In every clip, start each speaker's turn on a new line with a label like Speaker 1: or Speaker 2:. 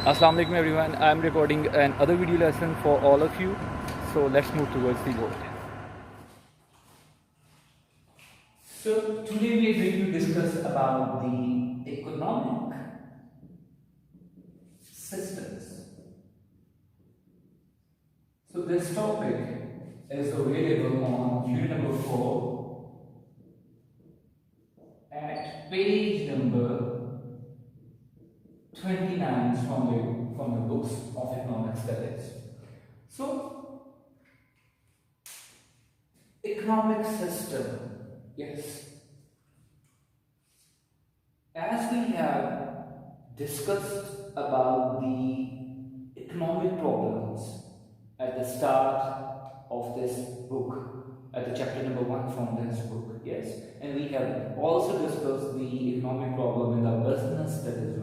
Speaker 1: Assalamu alaikum everyone. I'm recording another video lesson for all of you. So let's move towards the board.
Speaker 2: So today we are going to discuss about the economic systems. So this topic is available on unit number 4 at page number 29 from the books of economic studies. So economic system, yes, as we have discussed about the economic problems at the start of this book, at the chapter number 1 from this book, yes, and we have also discussed the economic problem in the business studies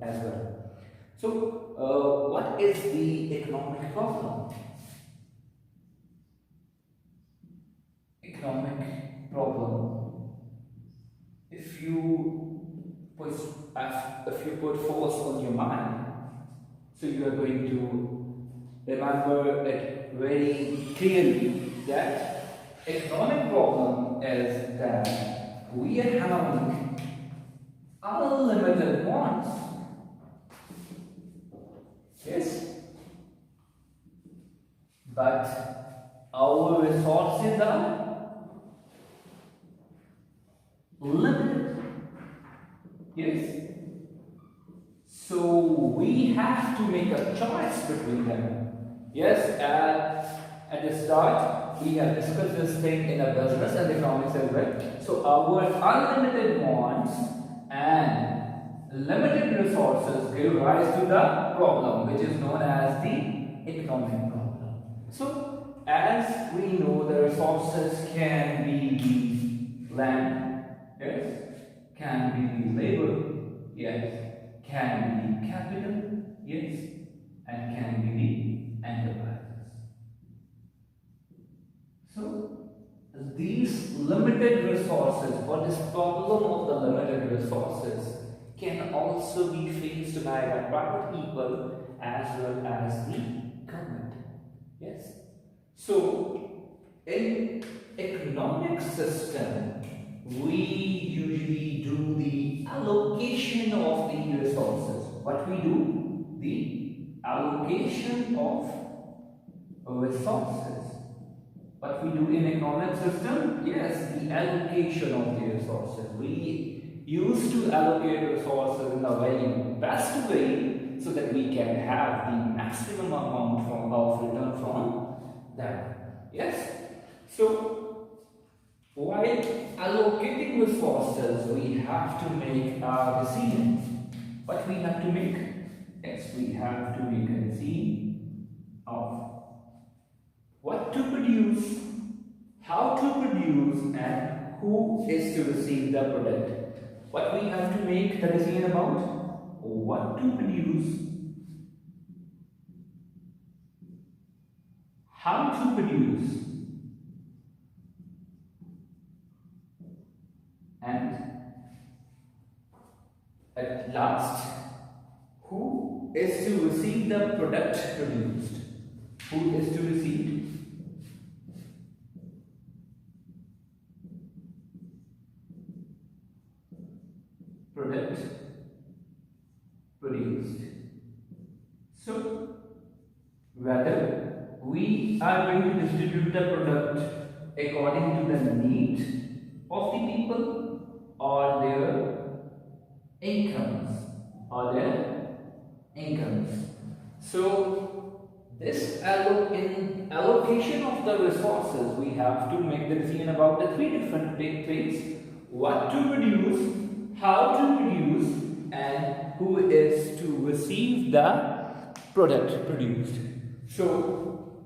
Speaker 2: as well. So what is the economic problem? Economic problem, if you put force on your mind, so you are going to remember it very clearly that economic problem is that we are having unlimited wants. Yes, but our resources are limited. Yes, so we have to make a choice between them. Yes, at the start we have discussed this thing in a business and economics as well. So our unlimited wants and limited resources give rise to the problem which is known as the economic problem. So as we know, the resources can be the land, yes, can be the labor, yes, can be the capital, yes, and can be the enterprises. So these limited resources, or this problem of the limited resources, can also be faced by the private people as well as the government. Yes. So in economic system, we usually do the allocation of the resources. What we do? The allocation of resources. What we do in economic system? Yes, the allocation of the resources. We used to allocate resources in the very best way so that we can have the maximum amount of return from them. Yes? So, while allocating resources, we have to make a decision. What we have to make? Yes, we have to make a decision of what to produce, how to produce, and who is to receive the product. What we have to make the decision about? What to produce, how to produce, and at last, who is to receive the product produced? Who is to receive product produced? So whether we are going to distribute the product according to the need of the people or their incomes. So this allocation of the resources, we have to make the decision about the three different things: what to produce, how to produce, and who is to receive the product produced. So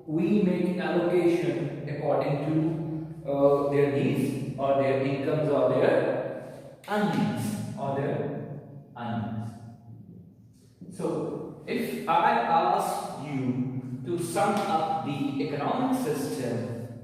Speaker 2: we make allocation according to their needs or their incomes or their unneeds. So if I ask you to sum up the economic system,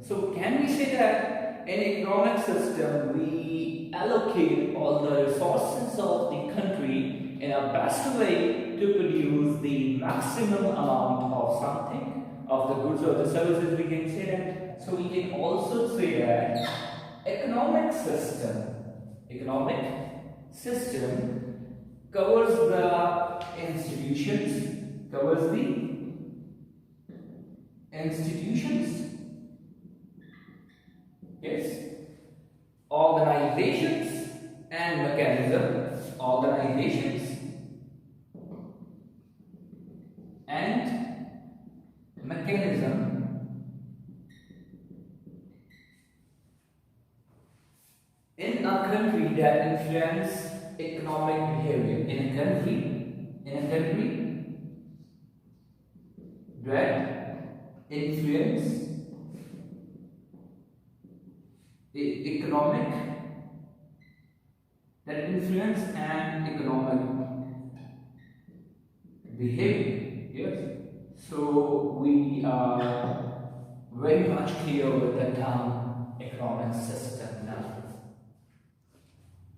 Speaker 2: so can we say that in economic system we allocate all the resources of the country in a best way to produce the maximum amount of something, of the goods or the services, we can say that. So we can also say that economic system covers the institutions, yes, organizations and mechanisms, in a country that influence economic behavior. In a country that influence economic and economic behavior. Yes. So we are very much clear with the term economic system now.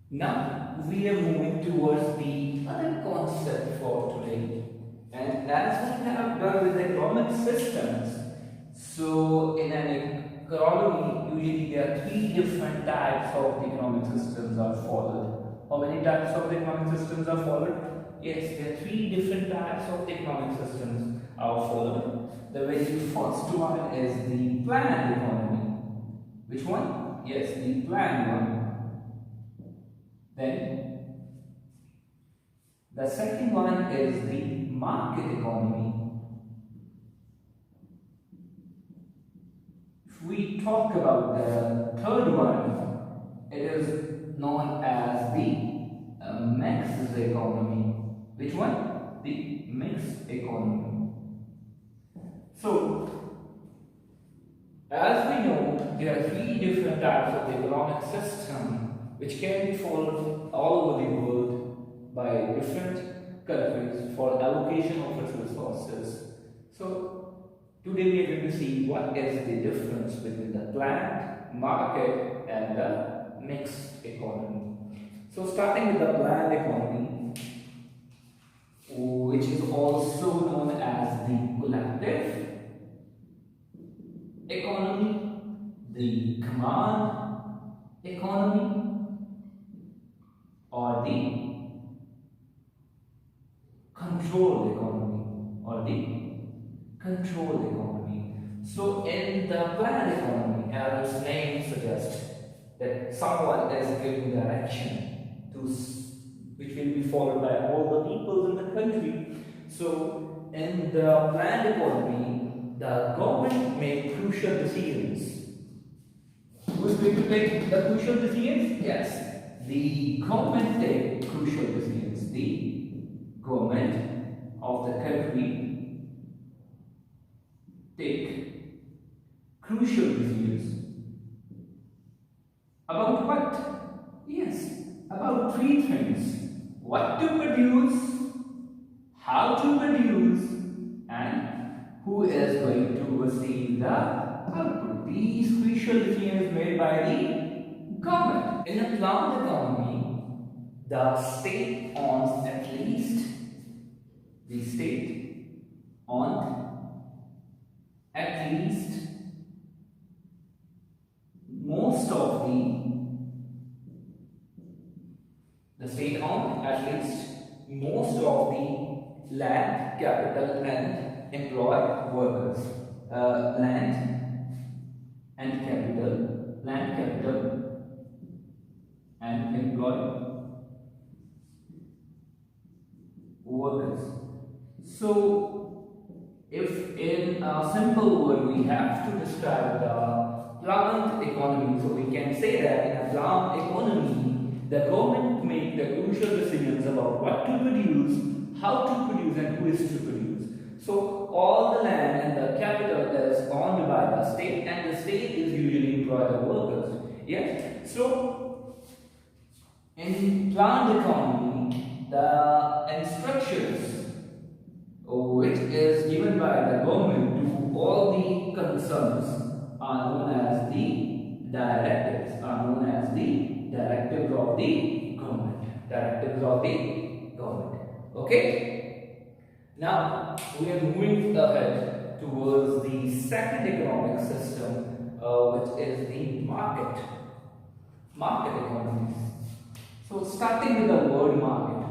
Speaker 2: Now we are moving towards the other concept for today, and as we have done with economic systems, so in an economy usually there are three different types of economic systems are followed. How many types of economic systems are followed? Yes, there are three different types of economic systems are followed. The very first one is the planned economy. Which one? Yes, the planned one. Then the second one is the market economy. If we talk about the third one, it is known as the mixed economy. Which one? The mixed economy. So, as we know, there are three different types of economic system which can be followed all over the world by different countries for allocation of its resources. So today we are going to see what is the difference between the planned, market and the mixed economy. So starting with the planned economy, which is also known as the collective economy, the command economy, or the control economy. So in the planned economy, as its name suggests, that someone is giving direction to which will be followed by all the people in the country. So in the planned economy, the government make crucial decisions. Who is going to take the crucial decisions? Yes. The government take crucial decisions. The government of the country take crucial decisions. About what? Yes, about three things. What to produce, how to produce, and who is going to receive the output. These crucial decisions made by the government. In a planned economy, the state owns most of the land, capital, and employ workers. Land, capital, and employ workers. So, if in a simple word we have to describe the planned economy, so we can say that in a planned economy, the government make the crucial decisions about what to produce, how to produce, and who is to produce. So, all the land and the capital is owned by the state, and the state is usually employ the workers. Yes. So, in planned economy, the instructions which is given by the government to all the concerns are known as the directives, of the government. Okay. Now we are moving ahead towards the second economic system, which is the market economies. So starting with the word market,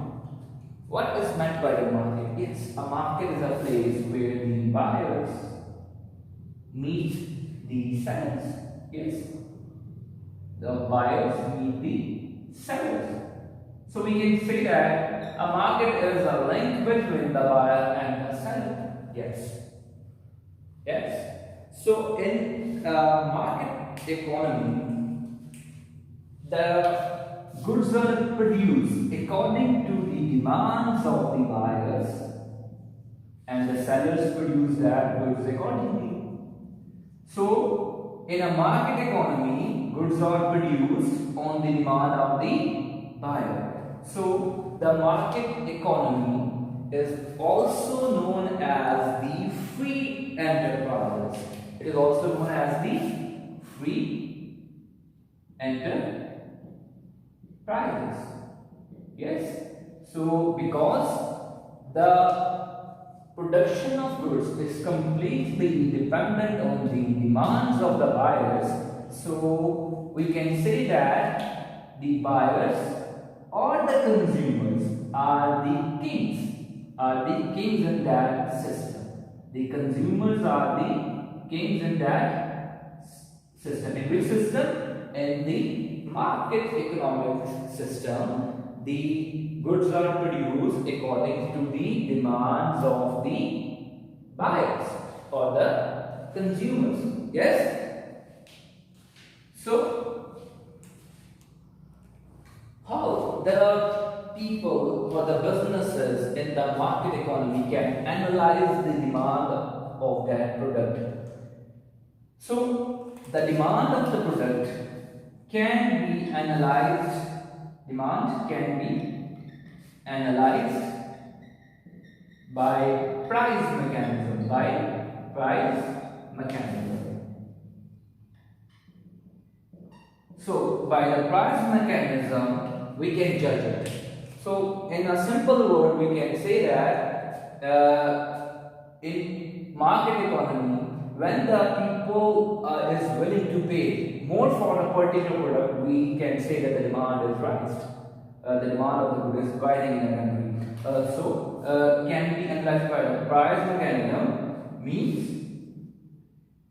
Speaker 2: what is meant by the market? Yes, a market is a place where the buyers meet the sellers. Yes, the buyers meet the sellers. So we can say that a market is a link between the buyer and the seller. Yes. Yes. So in market economy, the goods are produced according to the demands of the buyers, and the sellers produce that goods accordingly. So in a market economy, goods are produced on the demand of the buyer. So the market economy is also known as the free enterprise. It is also known as the free enterprises. Yes. So because the production of goods is completely dependent on the demands of the buyers, so we can say that the buyers or the consumers are the kings in that system. The consumers are the kings in that system. In which system? In the market economic system, the goods are produced according to the demands of the buyers or the consumers. Yes? So how the people or the businesses in the market economy can analyze the demand of that product? So the demand of the product can be analyzed. Demand can be analyzed by price mechanism. So by the price mechanism, we can judge it. So in a simple word, we can say that in market economy, when the people is willing to pay more for a particular product, we can say that the demand is raised. The demand of the good is rising in the country. Can be analyzed by the price mechanism, means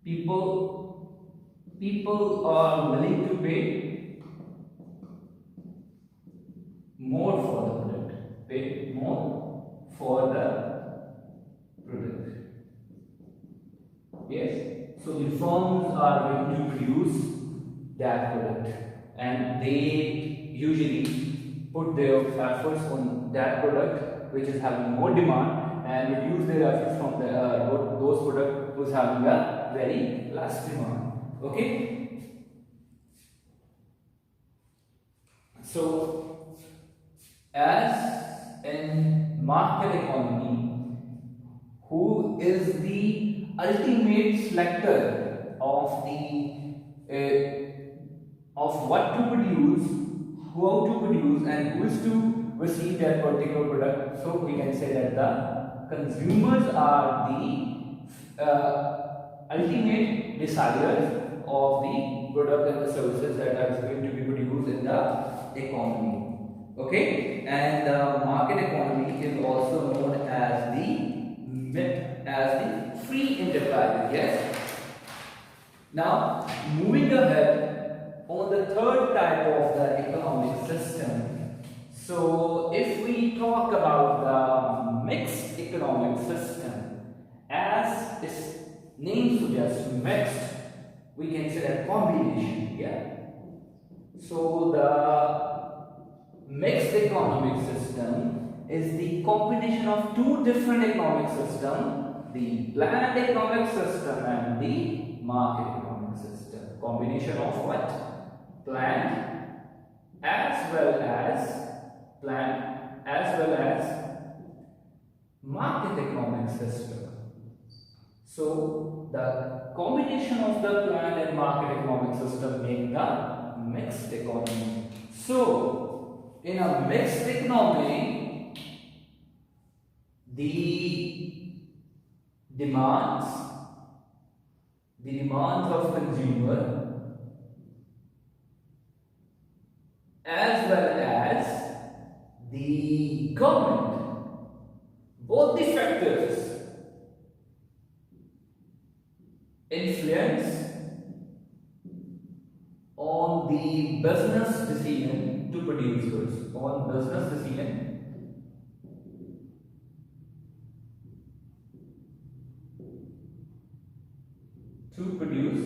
Speaker 2: people are willing to pay more for the product. Pay more for the product. Yes. So the firms are going to produce that product, and they usually put their efforts on that product which is having more demand, and reduce their efforts from the those products who's having a very less demand. Okay. So as in market economy, who is the ultimate selector of of what to produce, how to produce, and who is to receive that particular product? So we can say that the consumers are the ultimate deciders of the product and the services that are going to be produced in the economy. Okay, and the market economy is also known as the free enterprise. Yes. Now moving ahead on the third type of the economic system. So if we talk about the mixed economic system, as its name suggests, mixed, we can say that combination. Yeah. So the mixed economic system is the combination of two different economic systems, the planned economic system and the market economic system. Combination of what? Planned as well as market economic system. So the combination of the planned and market economic system make the mixed economy. So in a mixed economy, the demands, the demands of consumer as well as the government, both the factors influence on the business decision to produce goods, on business decision to produce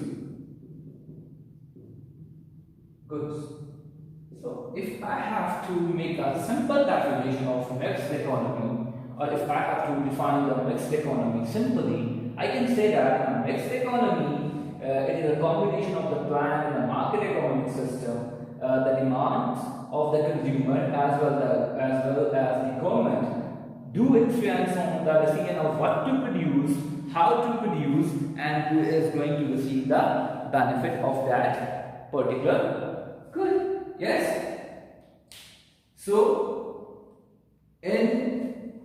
Speaker 2: goods. So if I have to make a simple definition of mixed economy, or if I have to define the mixed economy simply, I can say that a mixed economy it is a combination of the planned and the market economic system, the demands of the consumer as well as the government do influence on the decision of what to produce, how to produce, and who is going to receive the benefit of that particular good. Yes. So in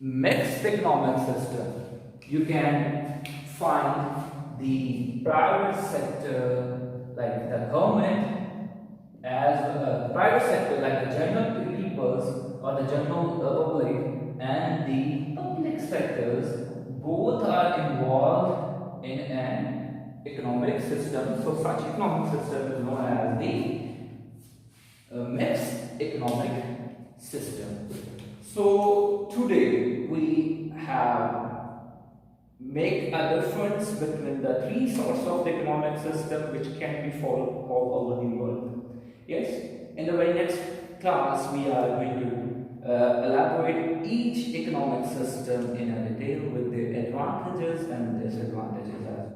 Speaker 2: mixed economic system, you can find the private sector like the government as private sector like the general peoples or the general public, and the public sectors both are involved in an economic system. So such economic system is known as the mixed economic system. So today we have make a difference between the three sorts of the economic system which can be followed all over the world. Yes, in the very next class we are going to elaborate each economic system in a detail with the advantages and disadvantages as well.